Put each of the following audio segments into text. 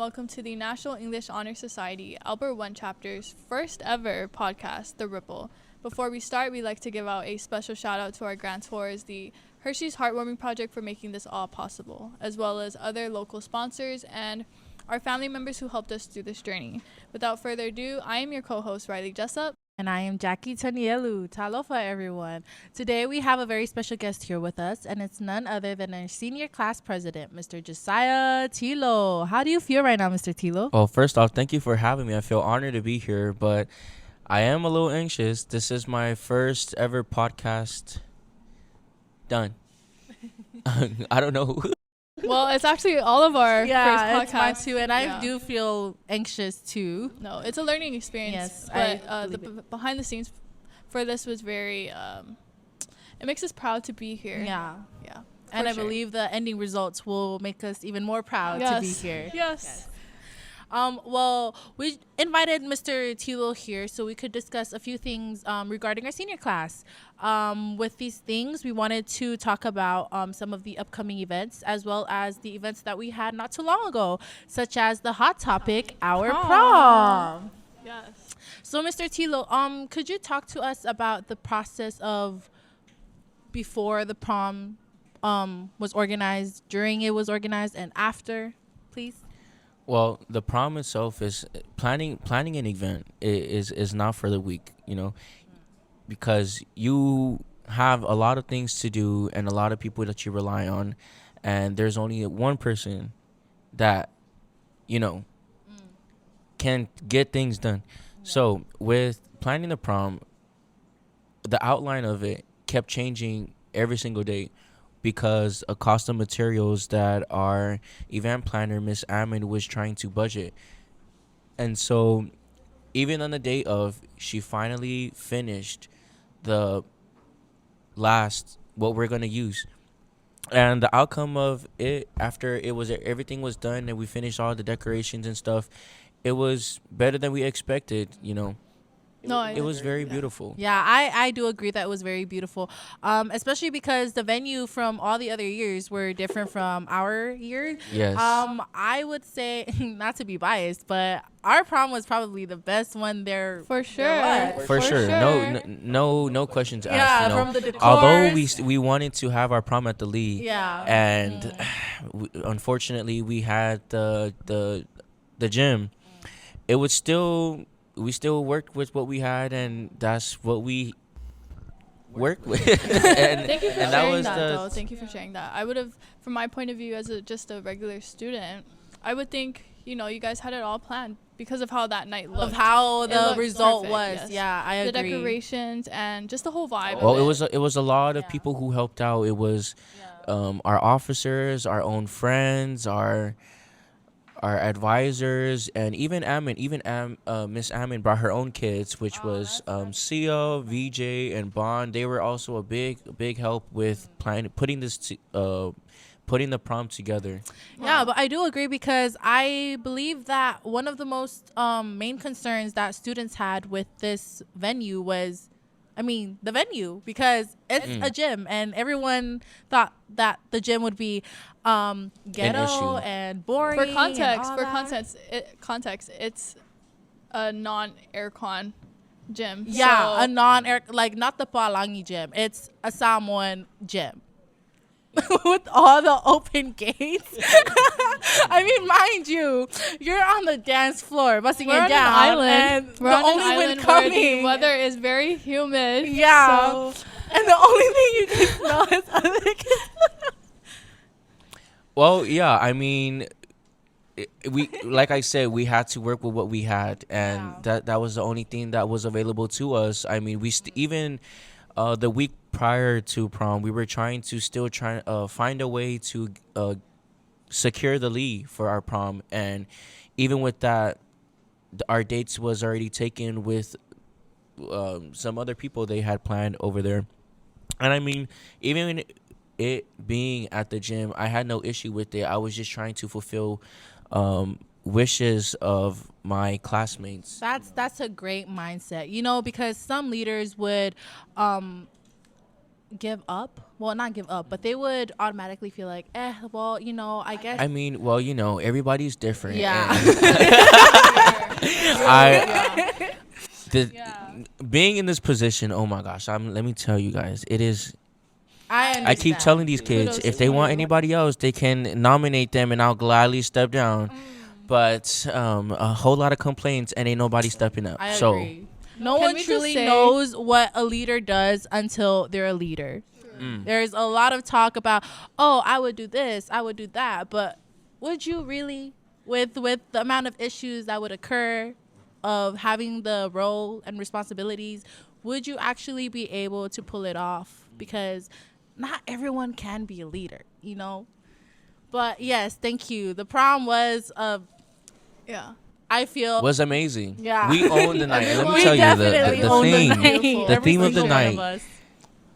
welcome to the National English Honor Society, Albert One Chapter's first ever podcast, The Ripple. Before we start, we'd like to give out a special shout out to our grantors, the Hershey's Heartwarming Project, for making this all possible, as well as other local sponsors and our family members who helped us through this journey. Without further ado, I am your co-host, Riley Jessup. And I am Jackie Tanielu. Talofa, everyone. Today we have a very special guest here with us, and it's none other than our senior class president, Mr. Josiah Tilo. How do you feel right now, Mr. Tilo? Well, first off, thank you for having me. I feel honored to be here, but I am a little anxious. This is my first ever podcast done. I don't know. Well, it's actually all of our first podcast. It's mine too, and I do feel anxious too. No, it's a learning experience. Yes, but the behind the scenes for this was very. It makes us proud to be here. Yeah. And I believe the ending results will make us even more proud to be here. Yes. Well, we invited Mr. Tilo here so we could discuss a few things regarding our senior class. With these things, we wanted to talk about some of the upcoming events, as well as the events that we had not too long ago, such as the hot topic, our prom. Yes. So, Mr. Tilo, could you talk to us about the process of before the prom was organized, during it was organized, and after, please? Well, the prom itself is planning an event is not for the weak, because you have a lot of things to do and a lot of people that you rely on, and there's only one person that can get things done. So with planning the prom, the outline of it kept changing every single day, because a cost of materials that our event planner, Miss Ammon, was trying to budget. And so even on the day of, she finally finished the last, what we're going to use. And the outcome of it, after everything was done and we finished all the decorations and stuff, it was better than we expected, It was very beautiful. Yeah, I do agree that it was very beautiful, especially because the venue from all the other years were different from our year. Yes. I would say, not to be biased, but our prom was probably the best one there. For sure. For sure. No questions asked. Yeah, from the decor. Although we wanted to have our prom at the Lee. Yeah. And unfortunately, we had the gym. It was still. We still worked with what we had, and that's what we worked with. Thank you for sharing that, though. Thank you for sharing that. I would have, from my point of view as just a regular student, I would think, you guys had it all planned because of how that night looked. Of how the result perfect, was. Yes. Yeah, I agree. The decorations and just the whole vibe. Well, it was a lot of people who helped out. It was our officers, our own friends, our advisors, and even Miss Ammon brought her own kids, which was Sia, VJ, and Bond. They were also a big help with putting the prom together. Yeah, but I do agree, because I believe that one of the most main concerns that students had with this venue was, the venue, because it's a gym, and everyone thought that the gym would be ghetto and boring. For context, it's a non-aircon gym. Yeah, a non-air, not the Palangi gym. It's a Samoan gym. With all the open gates. Mind you, you're on the dance floor, busting it down. Island. And the only wind coming. The weather is very humid. Yeah. And the only thing you can smell is other kids. Well, yeah, we like I said, we had to work with what we had, and that was the only thing that was available to us. Even the week prior to prom, we were trying to find a way to secure the Lee for our prom, and even with that, our dates was already taken with some other people they had planned over there. And even it being at the gym, I had no issue with it. I was just trying to fulfill wishes of my classmates. That's a great mindset, because some leaders would give up. Well, not give up, but they would automatically feel like, well, I guess. I mean, well, everybody's different. Yeah. I being in this position, oh my gosh, let me tell you guys, it is. I keep telling these kids, if they want anybody else, they can nominate them, and I'll gladly step down. But a whole lot of complaints, and ain't nobody stepping up. I agree. No Can one we truly just say- knows what a leader does until they're a leader. There's a lot of talk about, I would do this, I would do that, but would you really, with the amount of issues that would occur of having the role and responsibilities, would you actually be able to pull it off? Because not everyone can be a leader, But yes, thank you. The prom was I feel was amazing. Yeah. We owned the night. Let We me tell you definitely the owned theme. night. The Every theme of the single one night. us.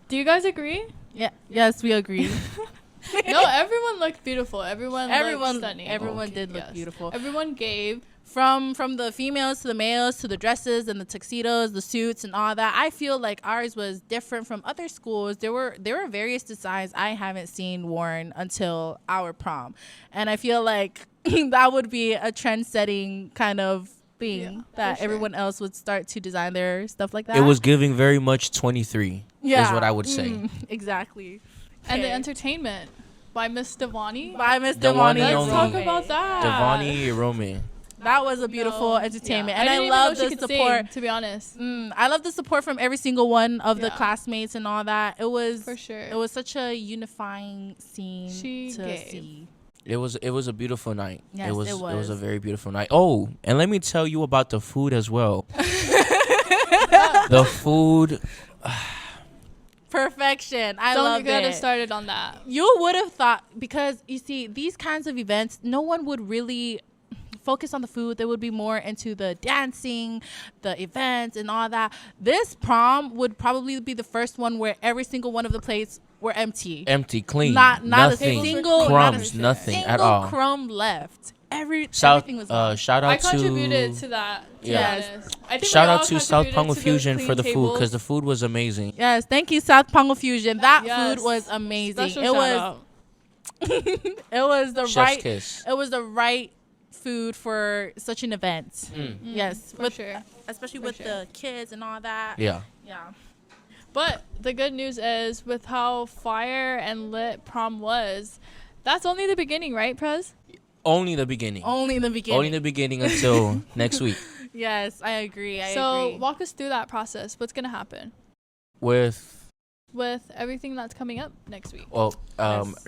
Do you guys agree? Yeah. Yes, we agree. No, everyone looked beautiful. Everyone looked stunning. Everyone did look Yes. beautiful. Everyone gave. From the females to the males to the dresses and the tuxedos, the suits and all that. I feel like ours was different from other schools. There were various designs I haven't seen worn until our prom. And I feel like that would be a trend-setting kind of thing that everyone else would start to design their stuff like that. It was giving very much 23. Is what I would say. Exactly. And the Okay. entertainment by Miss Devani. By Miss The one Devani. and Let's only. talk about that. Devani Roman. That was a beautiful entertainment. And I didn't even love know she the could support. sing, to be honest. I love the support from every single one of the Yeah. classmates and all that. It was For sure. It was such a unifying scene She to gave. see. It was a beautiful night. Yes, it was it was. a very beautiful night. Oh, and let me tell you about the food as well. The food. Perfection. I Don't love get it. us started on that. You would have thought, because you see these kinds of events, no one would really focus on the food. They would be more into the dancing, the events and all that. This prom would probably be the first one where every single one of the plates were empty. Empty, clean, Not nothing, a single crumbs, not a nothing at single all. crumb left. South, Everything was gone. shout out I to contributed to that. To Yeah. be honest. I think we shout all out to South contributed Pongo to Fusion clean for the food, because the tables. food was amazing. Yes, thank you, South Pongo Fusion. That Yes. food was amazing. Special It shout was out. it was the Chef's right kiss. it was the right food for such an event. Yes, For sure. especially For with sure. the kids and all that. Yeah. Yeah. But the good news is, with how fire and lit prom was, that's only the beginning, right, Prez? Only the beginning. Only in the beginning. Only the beginning until next week. Yes, I agree. I So agree. walk us through that process. What's gonna happen With with everything that's coming up next week? Yes.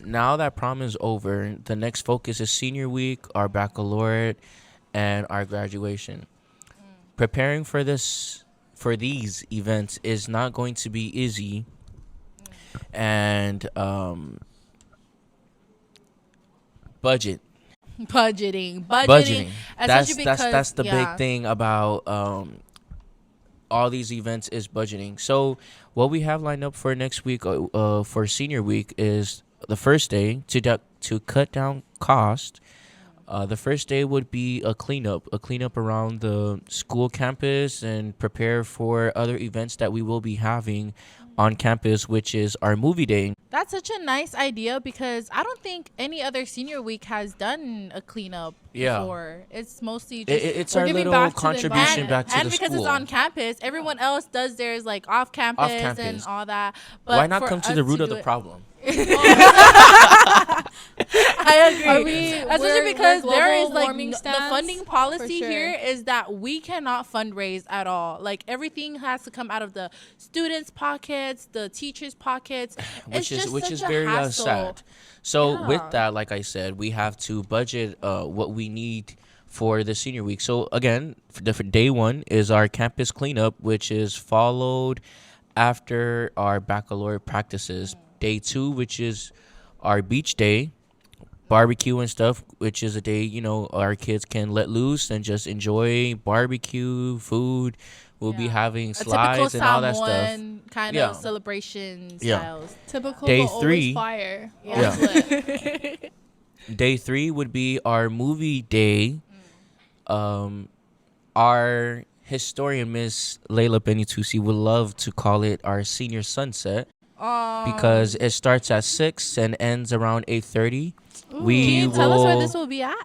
now that prom is over, the next focus is senior week, our baccalaureate, and our graduation. Preparing for these events is not going to be easy, and budgeting. Budgeting. Especially That's the yeah. big thing about all these events is budgeting. So what we have lined up for next week for senior week is the first day to cut down cost. The first day would be a cleanup around the school campus and prepare for other events that we will be having on campus, which is our movie day. That's such a nice idea, because I don't think any other senior week has done a cleanup Yeah. before. It's mostly just It's We're our giving little back to the contribution environment. back to and the because school. it's on campus, everyone else does theirs like off campus and campus. all that. But Why not for come to us the root of do the it- problem? I agree. Are we- Especially we're because there is global like warming the stance? funding policy For sure. here is that we cannot fundraise at all. Like everything has to come out of the students' pockets, the teachers' pockets, which It's is just which such is a very hassle. sad. So with Yeah. that, like I said, we have to budget what we need for the senior week. So again, for day one is our campus cleanup, which is followed after our baccalaureate practices. Day two, which is our beach day, barbecue and stuff, which is a day our kids can let loose and just enjoy barbecue food. We'll be Yeah. having A typical slides and all that stuff. Samoan kind Yeah. of celebration Yeah. styles. Typical, Day but always three. fire. Yeah. Always lit. Day three would be our movie day. Our historian, Miss Layla Benitusi, would love to call it our senior sunset. because it starts at 6 and ends around 8:30. Can We you tell us where will. this will be at?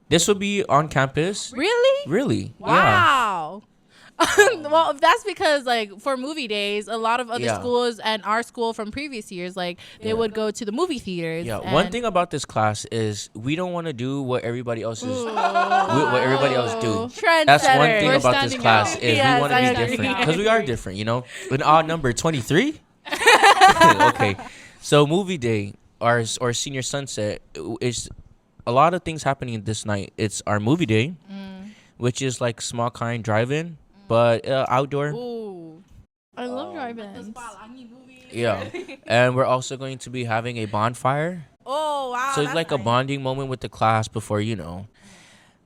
This will be on campus. Really? Really? Yeah. Wow. Well, that's because like for movie days, a lot of other Yeah. schools and our school from previous years, like they would go to the movie theaters. Yeah. and- One thing about this class is we don't want to do what everybody else is. What everybody else do. That's one Trendsetter. thing We're about this standing class out. is Yes, we want to I be agree. different because we are different. An odd number 23. Okay, so movie day, our senior sunset is a lot of things happening this night. It's our movie day, which is like small kind drive-in, but outdoor. Ooh. I love drive-ins. Yeah, and we're also going to be having a bonfire. Oh wow. So it's like a bonding moment with the class before.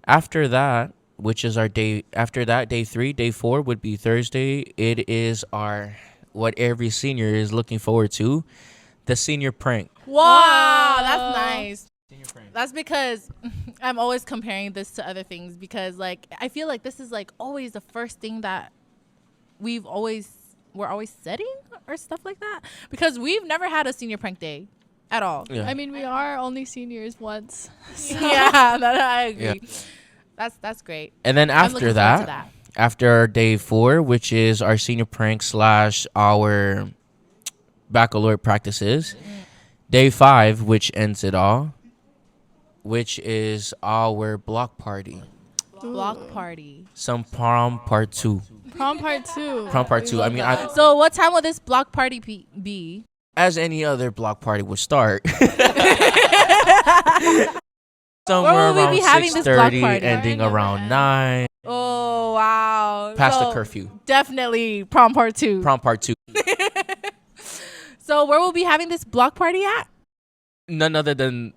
After that, which is our day. After that, day 3, day 4 would be Thursday. It is our what every senior is looking forward to, the senior prank. Wow, that's nice. That's because I'm always comparing this to other things because like I feel like this is like always the first thing that we're always setting or stuff like that because we've never had a senior prank day at all. Yeah. I mean, we are only seniors once. So. Yeah, that I agree. Yeah. That's great. And then I'm looking after forward to that, after day 4, which is our senior prank / our baccalaureate practices, day 5, which ends it all, which is our block party. Block party. Some prom part 2. Prom part 2. Prom part 2. I mean, So what time will this block party be? as any other block party would start. Where Somewhere will we around be having this block 6:30, party? ending around 9, Oh wow. past So the curfew. Definitely prom part 2. Prom part 2. So where will we be having this block party at? None other than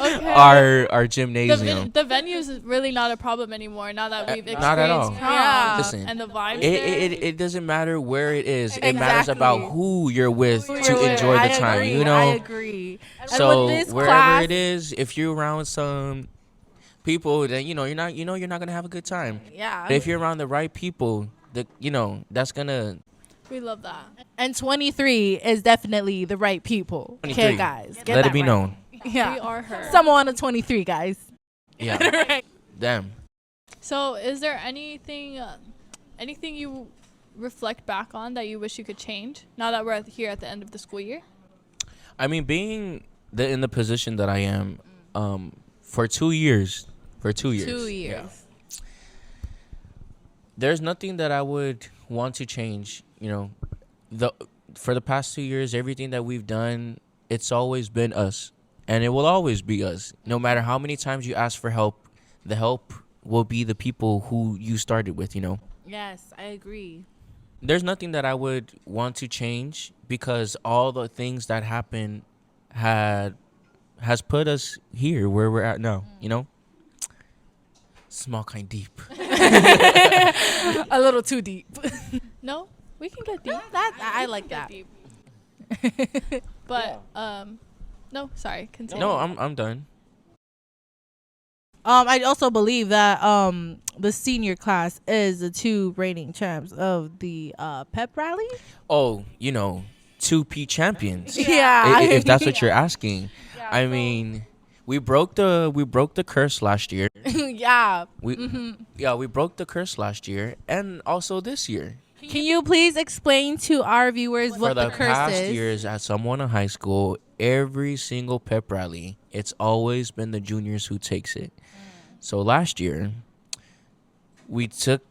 Okay. our gymnasium. The venue is really not a problem anymore now that we've experienced Not at all. prom. Yeah. Listen, And the vibes it doesn't matter where it is. It matters Exactly. about who you're with Who to you're with. enjoy the I time. agree, I agree. And So with this wherever class, it is, if you're around some people, then you're not gonna have a good time. yeah. But if you're around the right people, that's gonna. we love that. And 23 is definitely the right people. 23. Okay, guys. Get Let that it be right. known. Yeah. We are her. Someone on 23, guys. Yeah. Right. Damn. So, is there anything you reflect back on that you wish you could change now that we're here at the end of the school year? I mean, being in the position that I am, for 2 years. For 2 years. 2 years. Yeah. There's nothing that I would want to change. For the past 2 years, everything that we've done, it's always been us, and it will always be us. No matter how many times you ask for help, the help will be the people who you started with. Yes, I agree. There's nothing that I would want to change because all the things that happened has put us here where we're at now. Small kind deep. A little too deep. No, we can get deep. I like that. Deep. But no, sorry. Continue. No, I'm done. I also believe that the senior class is the 2 reigning champs of the pep rally. Oh, 2P champions. Yeah. If that's what you're asking. I mean, we broke the curse last year. Yeah. We broke the curse last year and also this year. Can you please explain to our viewers For what the the curse past is? years at Someone in high school, every single pep rally, it's always been the juniors who takes it. So last year, we took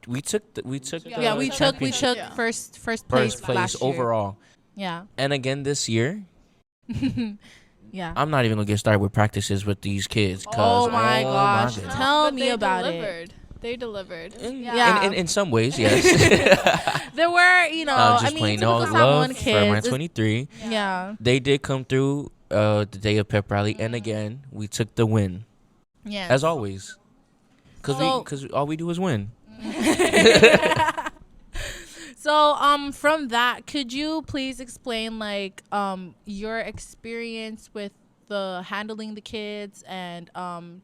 Yeah. first first place place last year. overall. Yeah. And again this year, Yeah. I'm not even gonna get started with practices with these kids. Oh my gosh. goodness. Tell But me they about delivered. They delivered. Yeah. In some ways, yes. There were, Just plain typical old Samoan love for my kids. 23. Yeah. They did come through the day of pep rally, and again we took the win Yeah. as always, So- because all we do is win. So, from that, could you please explain your experience with the handling the kids and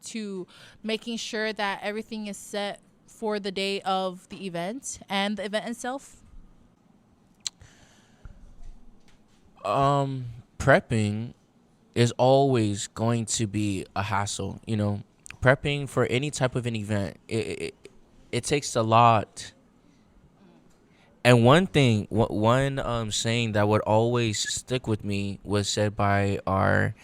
to making sure that everything is set for the day of the event and the event itself? Prepping is always going to be a hassle. Prepping for any type of an event, it takes a lot. And one thing, one saying that would always stick with me was said by our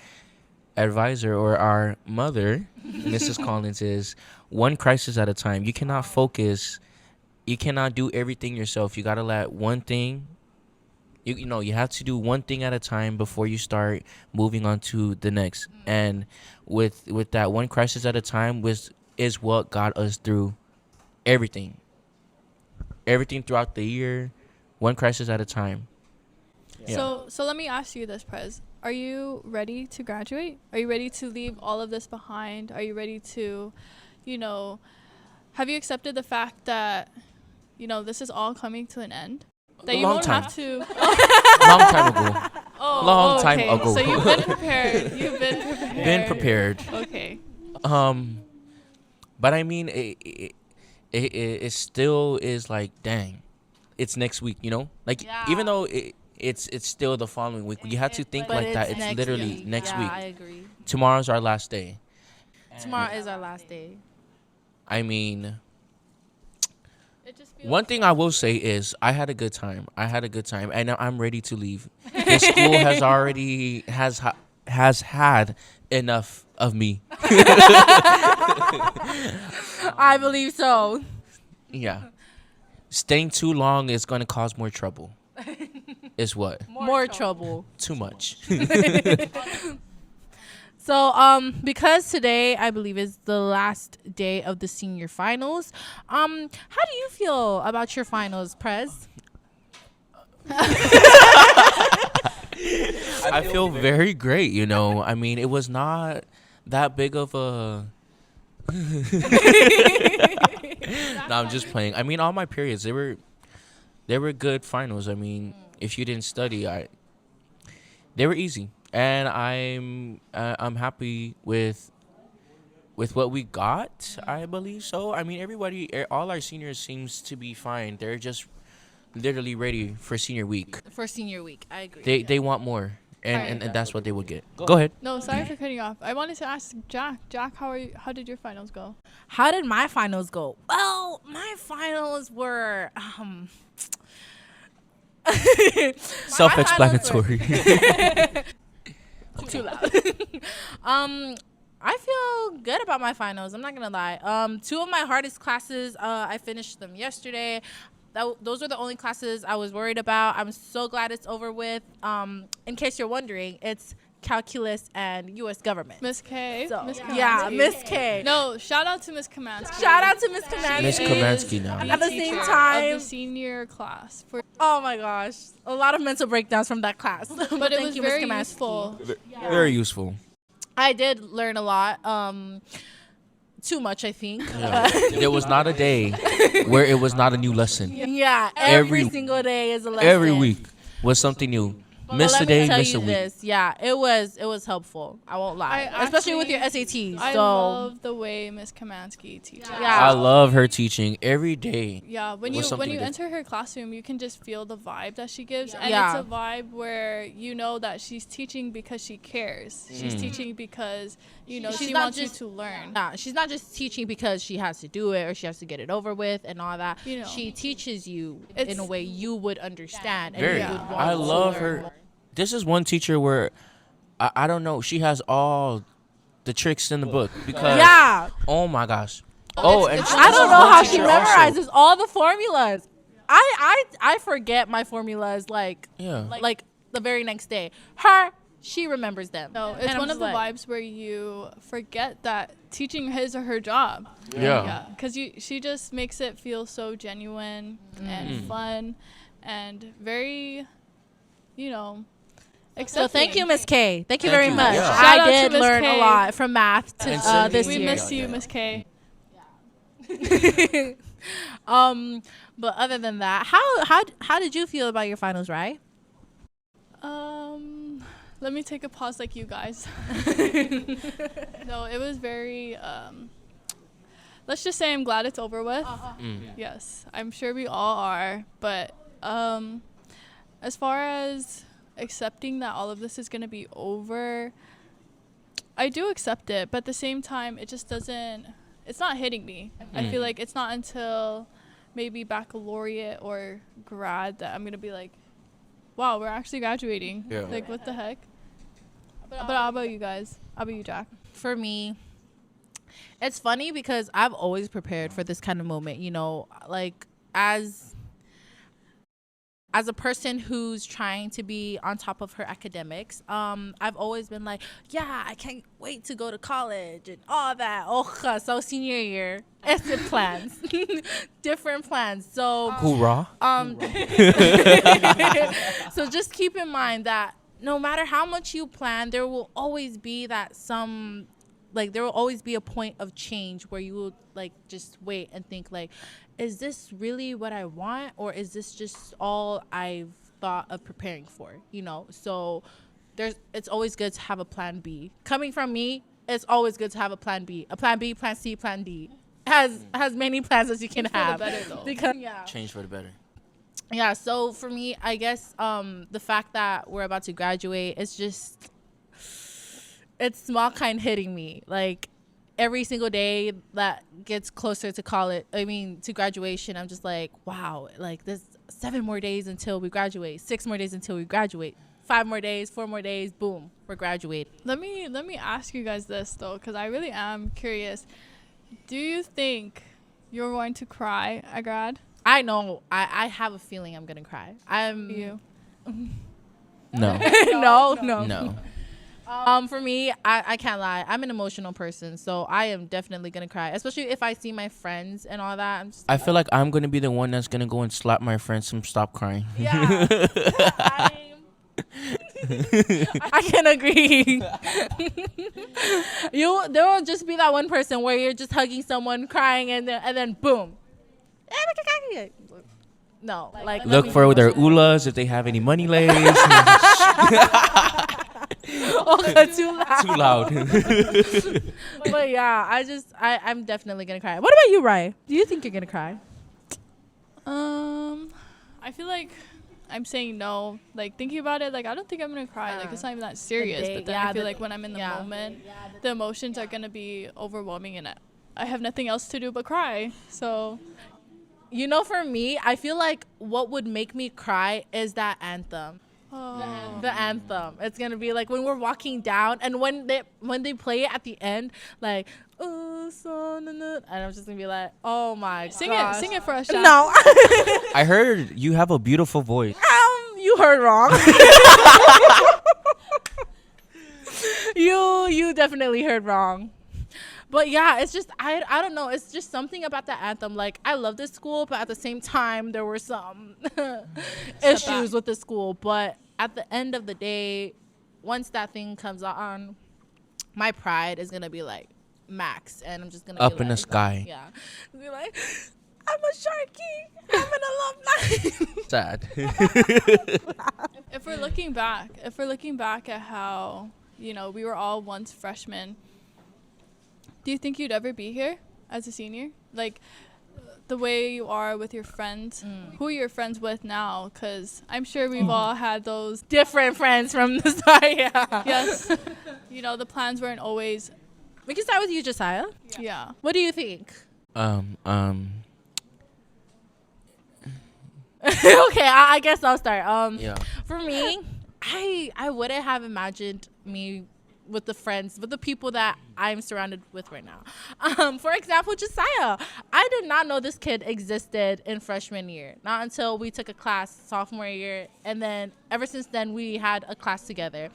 advisor or our mother, Mrs. Collins, is one crisis at a time. You cannot focus. You cannot do everything yourself. You gotta let one thing. You have to do one thing at a time before you start moving on to the next. And with that one crisis at a time is what got us through everything throughout the year, one crisis at a time. So let me ask you this, Prez. Are you ready to graduate? Are you ready to leave all of this behind? Are you ready to, have you accepted the fact that, this is all coming to an end? That you won't have to. Long time ago. Long time ago. So you've been prepared. Been prepared. Okay. But I mean, it still is like, dang, it's next week. Even though it's still the following week, you have to think like that. It's literally next week. I agree. Tomorrow's our last day. Tomorrow is our last day. I mean, one thing I will say is I had a good time, and now I'm ready to leave. The school has had enough of me. I believe so. Yeah. Staying too long is going to cause more trouble. Is what? More trouble. Too much. So, because today I believe is the last day of the senior finals, how do you feel about your finals, Prez? I feel very great, I mean, it was not that big of a No, I'm just playing. I mean, all my periods, they were good finals. I mean, if you didn't study, they were easy. And I'm happy with what we got, I believe so. I mean, all our seniors seems to be fine. They're just literally ready for senior week. For senior week, I agree. They want more, and that's what they would get. Go ahead. No, sorry for cutting you off. I wanted to ask Jack. Jack, how did your finals go? How did my finals go? Well, my finals were self-explanatory. Too loud. I feel good about my finals. I'm not gonna lie. Two of my hardest classes, I finished them yesterday. Those were the only classes I was worried about. I'm so glad it's over with. In case you're wondering, it's calculus and U.S. government. Miss K. So, Miss Kamansky. yeah, Miss K. No, shout out to Miss Kamansky. Shout out to Miss Kamansky. Miss Kamansky now. At the same time, of the senior class. Oh my gosh, a lot of mental breakdowns from that class. But it was very useful. Very useful. I did learn a lot. Too much, I think. Yeah. There was not a day where it was not a new lesson. Yeah, every single day is a lesson. Every week was something new. Miss a day, miss a week. This. Yeah, it was helpful. I won't lie, especially with your SATs. I love the way Miss Kamansky teaches. Yeah, I love her teaching every day. Yeah, when you enter her classroom, you can just feel the vibe that she gives, and it's a vibe where you know that she's teaching because she cares. She's teaching because she wants you to learn. Nah, she's not just teaching because she has to do it or she has to get it over with and all that. She teaches you in a way you would understand. Very. And you would want I love her. More. This is one teacher where I don't know. She has all the tricks in the book because oh my gosh. And I don't know how she memorizes all the formulas. I forget my formulas like the very next day. She remembers them. No, it's one of the vibes where you forget that teaching his or her job. Yeah. Because she just makes it feel so genuine and fun and very, So thank you, Miss K. Thank you very much. Yeah. I did learn a lot from math this year. We miss you, Miss K. But other than that, how did you feel about your finals, right? Let me take a pause like you guys. No, it was very let's just say I'm glad it's over with. Mm. Yes, I'm sure we all are. But as far as accepting that all of this is going to be over, I do accept it. But at the same time, it just doesn't, it's not hitting me. I feel like it's not until maybe baccalaureate or grad that I'm going to be like, wow, we're actually graduating. Yeah. Like, what the heck? But how about you guys? How about you, Jack? For me, it's funny because I've always prepared for this kind of moment, you know, like as a person who's trying to be on top of her academics. I've always been like, yeah, I can't wait to go to college and all that. Oh, so senior year, exit plans, different plans. So Hoorah. so just keep in mind that no matter how much you plan, there will always be there will always be a point of change where you will like just wait and think like, is this really what I want, or is this just all I've thought of preparing for, you know? So it's always good to have a plan B. Coming from me, it's always good to have a plan B, plan C, plan D. Has many plans as you can have. For the better, though. Because Change for the better. yeah, so for me, I guess the fact that we're about to graduate, it's small kind hitting me. Like every single day that gets closer to to graduation, I'm just like, wow, like there's 7 more days until we graduate, 6 more days until we graduate, 5 more days, 4 more days, boom, we're graduating. Let me ask you guys this though, because I really am curious. Do you think you're going to cry at grad? I know. I have a feeling I'm gonna cry. You? No. No. For me, I can't lie. I'm an emotional person, so I am definitely gonna cry, especially if I see my friends and all that. I feel like I'm gonna be the one that's gonna go and slap my friends and stop crying. Yeah. I can agree. There will just be that one person where you're just hugging someone, crying, and then boom. No, like Look for their ulas if they have any money lays. too loud. Too loud. But yeah, I'm definitely gonna cry. What about you, Rai? Do you think you're gonna cry? I feel like I'm saying no. Like thinking about it, like I don't think I'm gonna cry. Like it's not even that serious. But then I feel like when I'm in the moment, the emotions are gonna be overwhelming, and I have nothing else to do but cry. So, you know, for me, I feel like what would make me cry is that anthem. The anthem. It's gonna be like when we're walking down, and when they play it at the end, like oh, so na, na, and I'm just gonna be like, oh my god, sing it for us. Jack. No. I heard you have a beautiful voice. You heard wrong. You definitely heard wrong. But yeah, it's just I don't know. It's just something about that anthem. Like I love this school, but at the same time, there were some issues with the school. But at the end of the day, once that thing comes on, my pride is gonna be like max, and I'm just gonna Up be in like, the sky. Yeah, be like, I'm a Sharky. I'm an alumni. Sad. If we're looking back at how, you know, we were all once freshmen, do you think you'd ever be here as a senior? Like the way you are with your friends, who are your friends with now? Because I'm sure we've all had those different friends from the start. Yeah. Yes. You know, the plans weren't always. We can start with you, Josiah. Yeah. What do you think? Okay, I guess I'll start. Yeah. For me, I wouldn't have imagined me with the people that I'm surrounded with right now. For example, Josiah. I did not know this kid existed in freshman year. Not until we took a class sophomore year, and then ever since then we had a class together.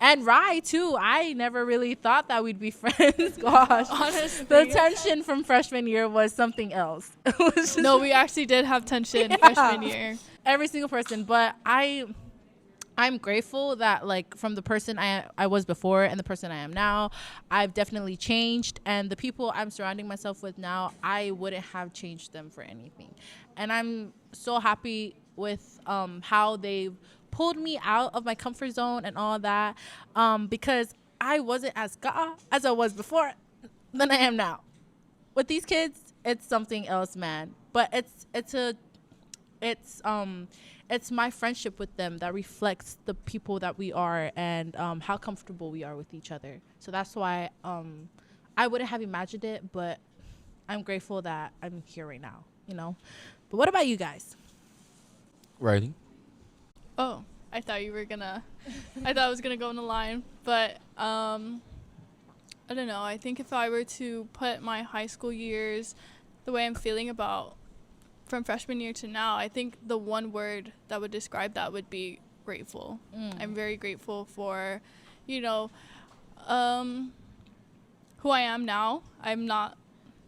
And Rai too. I never really thought that we'd be friends. Gosh, Honestly. the tension from freshman year was something else. It was just No, we actually did have tension freshman year. every single person, but I'm grateful that like from the person I was before and the person I am now, I've definitely changed, and the people I'm surrounding myself with now, I wouldn't have changed them for anything. And I'm so happy with how they've pulled me out of my comfort zone and all that, because I wasn't as as I was before than I am now. with these kids, it's something else, man. But it's my friendship with them that reflects the people that we are and how comfortable we are with each other. So that's why I wouldn't have imagined it, but I'm grateful that I'm here right now, you know. But what about you guys? Riley? Oh, I thought you were gonna. I thought I was gonna go in the line, but I don't know. I think if I were to put my high school years, the way I'm feeling about from freshman year to now, I think the one word that would describe that would be grateful. I'm very grateful for, you know, who I am now. I'm not,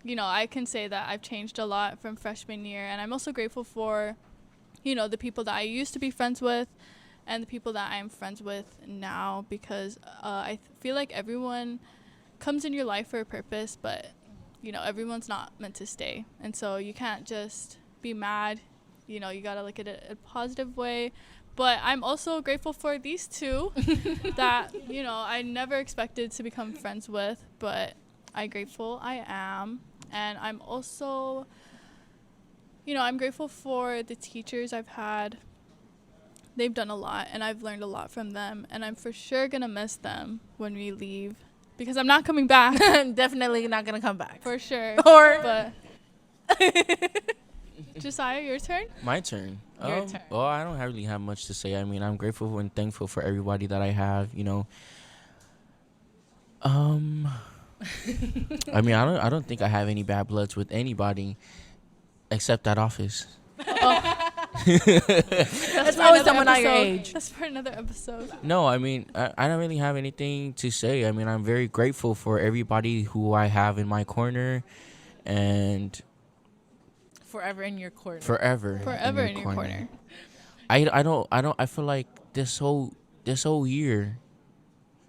you know, I can say that I've changed a lot from freshman year, and I'm also grateful for, you know, the people that I used to be friends with and the people that I'm friends with now, because I feel like everyone comes in your life for a purpose, but, you know, everyone's not meant to stay. And so you can't just be mad. You know, you got to look at it a positive way. But I'm also grateful for these two that, you know, I never expected to become friends with, but I'm grateful I am. And I'm also, you know, I'm grateful for the teachers I've had. They've done a lot, and I've learned a lot from them. And I'm for sure going to miss them when we leave, because I'm not coming back. Definitely not gonna come back For sure. Or But Josiah, your turn? My turn. Your turn. Well, I don't really have much to say. I mean, I'm grateful and thankful for everybody that I have, you know. I mean, I don't think I have any bad bloods with anybody except that office. That's always someone our age. That's for another episode. No, I mean, I don't really have anything to say. I mean, I'm very grateful for everybody who I have in my corner, and Forever in your corner. forever In your corner. I feel like this whole year.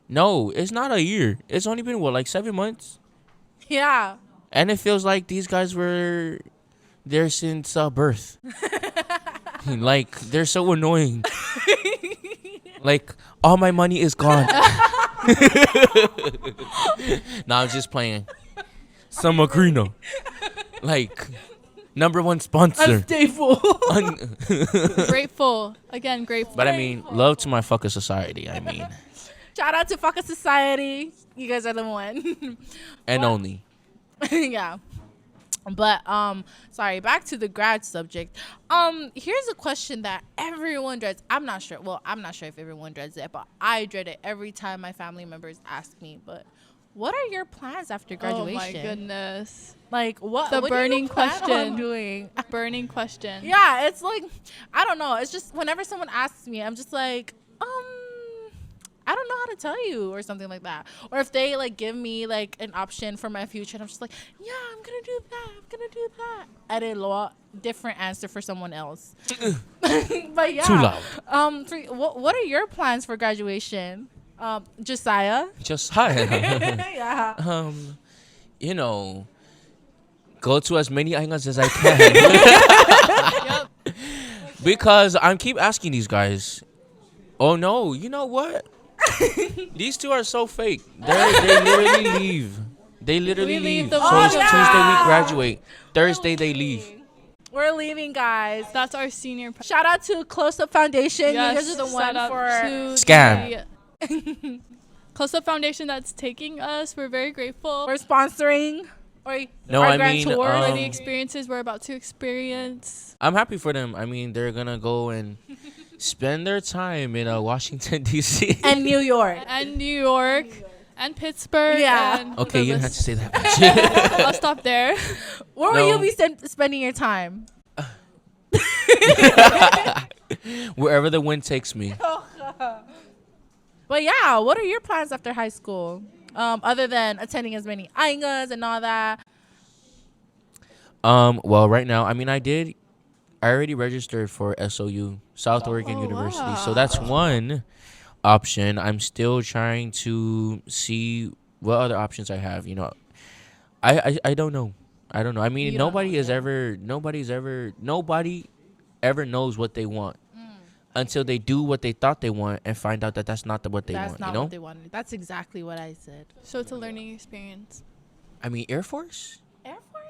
No, it's not a year. It's only been like 7 months, Yeah. and it feels like these guys were there since birth. Like, they're so annoying. Like, all my money is gone. Nah, I'm just playing. Some Macrino. Like, #1 sponsor. Unstable. Grateful. Again, grateful. But I mean, love to my fucker society. I mean, Shout out to Fucking Society. You guys are the one. and only. Yeah. But sorry, back to the grad subject. Here's a question that everyone dreads. I'm not sure if everyone dreads it, but I dread it every time my family members ask me. But what are your plans after graduation? Oh my goodness. Like what? The what do you burning plan on question. doing? Burning question. Yeah, it's like, I don't know. It's just whenever someone asks me, I'm just like, I don't know how to tell you, or something like that. Or if they like give me like an option for my future, and I'm just like, yeah, I'm gonna do that. And a different answer for someone else. But yeah. Too loud. What are your plans for graduation? Josiah? Just hi. Yeah. You know, go to as many angles as I can. Yep. Because I keep asking these guys. Oh no, you know what? These two are so fake. They literally leave. They literally We leave leave. the So it's weekend. Tuesday we graduate. Thursday they leave. We're leaving, guys. That's our senior. Shout out to Close Up Foundation. Yes, You guys are the one shout out for to Scam. the Close Up Foundation that's taking us. We're very grateful for sponsoring. Or No, our I grand mean, tour. for the experiences we're about to experience. I'm happy for them. I mean, they're gonna go and spend their time in Washington D.C. And New York. And New York. And Pittsburgh. Yeah. And Okay, the you didn't have list- to say that much. I'll stop there. Where will No. you be spending your time? Wherever the wind takes me. But yeah, what are your plans after high school? Other than attending as many aingas and all that. Well, right now, I mean, I already registered for SOU, South Oregon Oh, University. So that's one option. I'm still trying to see what other options I have. You know, I don't know. I don't know. I mean, You don't nobody ever knows what they want until they do what they thought they want and find out that that's not what they That's want. not You know? what they wanted. That's exactly what I said. So it's a learning experience. I mean, Air Force. Air Force?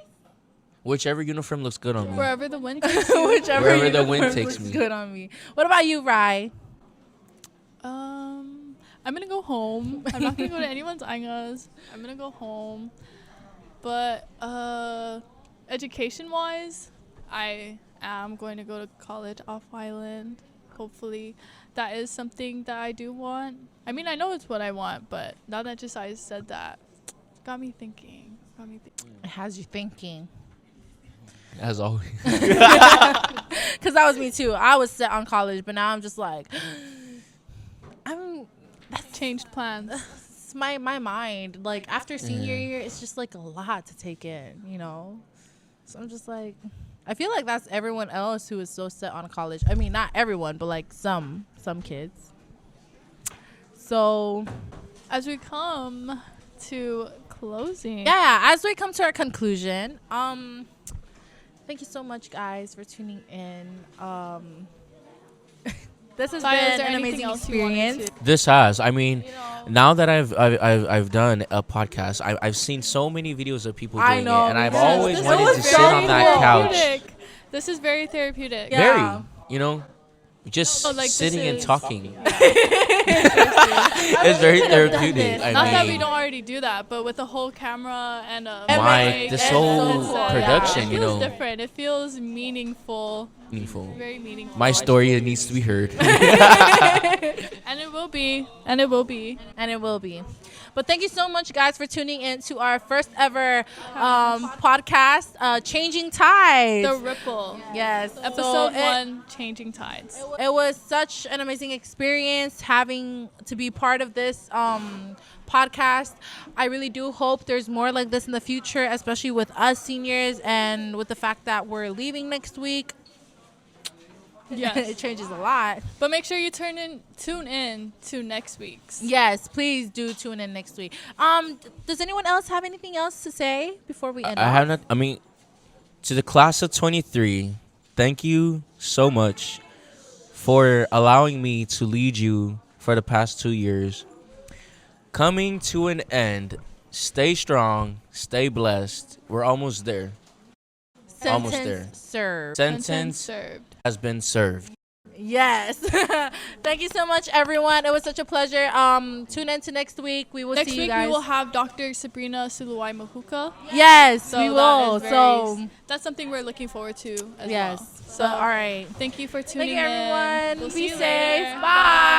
Whichever uniform looks good on me. Wherever the wind takes you. Wherever the wind uniform takes looks me. good on me. What about you, Rye? I'm gonna go home. I'm not gonna go to anyone's angas. I'm gonna go home. But education wise, I am going to go to college off island. Hopefully, that is something that I do want. I mean, I know it's what I want, but now that just I said that, got me thinking. It has you thinking. As always. Because that was me too. I was set on college, but now I'm just like, That's changed plans. it's my mind. Like after senior year, it's just like a lot to take in, you know? So I'm just like, I feel like that's everyone else who is so set on college. I mean, not everyone, but like some kids. So As we come to closing. yeah, as we come to our conclusion, thank you so much, guys, for tuning in. This has Sai, is been there an anything amazing else you wanted experience. to- This has. I mean, You know, now that I've done a podcast, I've seen so many videos of people I doing know, it, and I've yes. always This wanted was to sit very on that couch. therapeutic. This is very therapeutic. Yeah. Very, you know, just No, like, this sitting and is- talking. It's very therapeutic. Not Not I that we mean, don't already do that, but with the whole camera and a Mic, mic, this and whole it's, yeah, production, it you feels know. different. It feels meaningful, meaningful. very meaningful. My story needs to be heard. And it will be. And it will be. And it will be. But thank you so much, guys, for tuning in to our first ever podcast, Changing Tides. The Ripple. Yes. Episode So 1, Changing Tides. It was such an amazing experience having to be part of this podcast. I really do hope there's more like this in the future, especially with us seniors and with the fact that we're leaving next week. It Yes. changes a lot. But make sure you tune in to next week's. Yes, please do tune in next week. Does anyone else have anything else to say before we end? I have not. I mean, to the class of 23, thank you so much for allowing me to lead you for the past 2 years. Coming to an end. Stay strong. Stay blessed. We're almost there. Almost there. Served. Sentence Sentence served. has been served. Yes. Thank you so much, everyone. It was such a pleasure. Tune in to next week. We will Next see you week guys. we will have Dr. Sabrina Suluwai Mahuka. Yes, So we that will. is very- So that's something we're looking forward to as yes. well. So all right. Thank you for tuning Thank you, in. everyone. We'll Be see you safe. later. Bye.